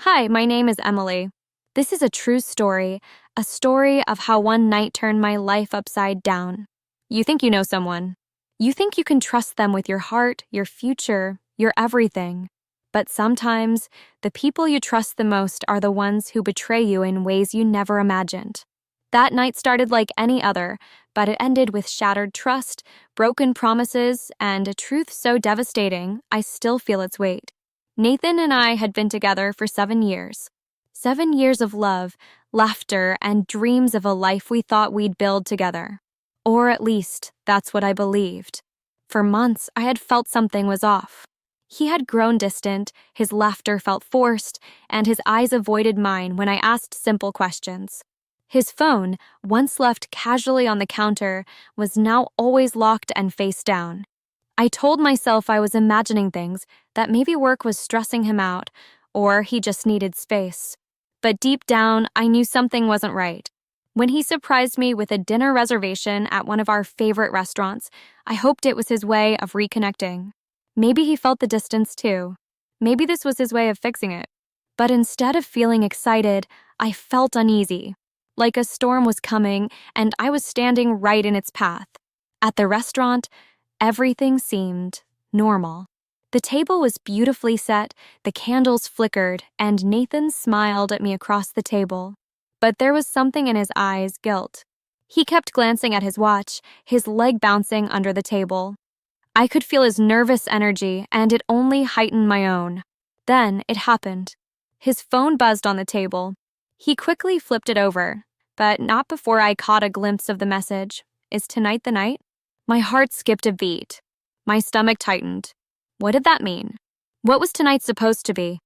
Hi, my name is Emily. This is a true story, a story of how one night turned my life upside down. You think you know someone. You think you can trust them with your heart, your future, your everything. But sometimes, the people you trust the most are the ones who betray you in ways you never imagined. That night started like any other, but it ended with shattered trust, broken promises, and a truth so devastating I still feel its weight. Nathan and I had been together for 7 years. 7 years of love, laughter, and dreams of a life we thought we'd build together. Or at least, that's what I believed. For months, I had felt something was off. He had grown distant, his laughter felt forced, and his eyes avoided mine when I asked simple questions. His phone, once left casually on the counter, was now always locked and face down. I told myself I was imagining things, that maybe work was stressing him out, or he just needed space. But deep down, I knew something wasn't right. When he surprised me with a dinner reservation at one of our favorite restaurants, I hoped it was his way of reconnecting. Maybe he felt the distance too. Maybe this was his way of fixing it. But instead of feeling excited, I felt uneasy. Like a storm was coming, and I was standing right in its path. At the restaurant, everything seemed normal. The table was beautifully set, the candles flickered, and Nathan smiled at me across the table. But there was something in his eyes, guilt. He kept glancing at his watch, his leg bouncing under the table. I could feel his nervous energy, and it only heightened my own. Then it happened. His phone buzzed on the table. He quickly flipped it over, but not before I caught a glimpse of the message. "Is tonight the night?" My heart skipped a beat. My stomach tightened. What did that mean? What was tonight supposed to be?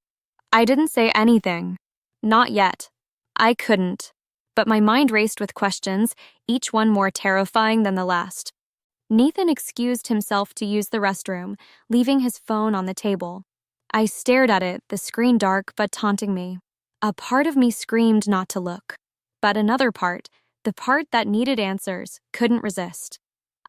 I didn't say anything. Not yet. I couldn't. But my mind raced with questions, each one more terrifying than the last. Nathan excused himself to use the restroom, leaving his phone on the table. I stared at it, the screen dark but taunting me. A part of me screamed not to look. But another part, the part that needed answers, couldn't resist.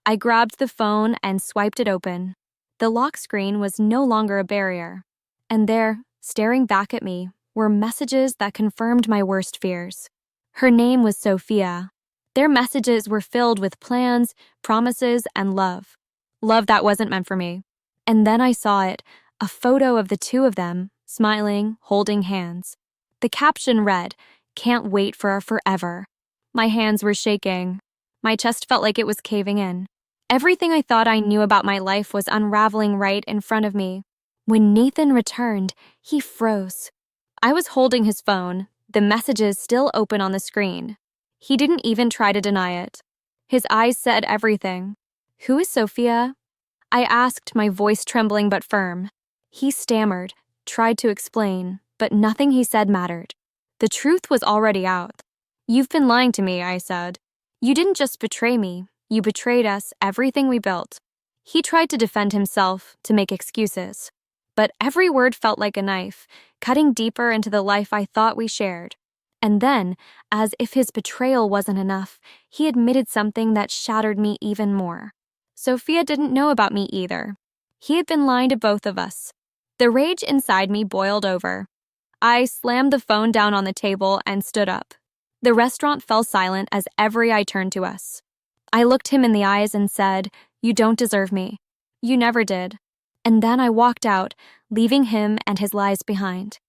I grabbed the phone and swiped it open. The lock screen was no longer a barrier. And there, staring back at me, were messages that confirmed my worst fears. Her name was Sophia. Their messages were filled with plans, promises, and love. Love that wasn't meant for me. And then I saw it, a photo of the two of them, smiling, holding hands. The caption read, "Can't wait for our forever." My hands were shaking. My chest felt like it was caving in. Everything I thought I knew about my life was unraveling right in front of me. When Nathan returned, he froze. I was holding his phone, the messages still open on the screen. He didn't even try to deny it. His eyes said everything. "Who is Sophia?" I asked, my voice trembling but firm. He stammered, tried to explain, but nothing he said mattered. The truth was already out. "You've been lying to me," I said. "You didn't just betray me. You betrayed us, everything we built." He tried to defend himself, to make excuses. But every word felt like a knife, cutting deeper into the life I thought we shared. And then, as if his betrayal wasn't enough, he admitted something that shattered me even more. Sophia didn't know about me either. He had been lying to both of us. The rage inside me boiled over. I slammed the phone down on the table and stood up. The restaurant fell silent as every eye turned to us. I looked him in the eyes and said, "You don't deserve me. You never did." And then I walked out, leaving him and his lies behind.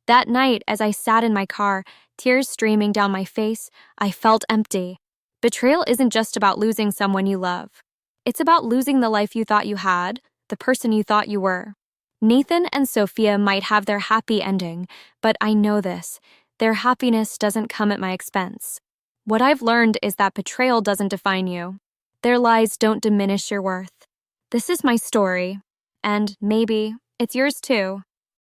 That night, as I sat in my car, tears streaming down my face, I felt empty. Betrayal isn't just about losing someone you love. It's about losing the life you thought you had, the person you thought you were. Nathan and Sophia might have their happy ending, but I know this. Their happiness doesn't come at my expense. What I've learned is that betrayal doesn't define you. Their lies don't diminish your worth. This is my story, and maybe it's yours too.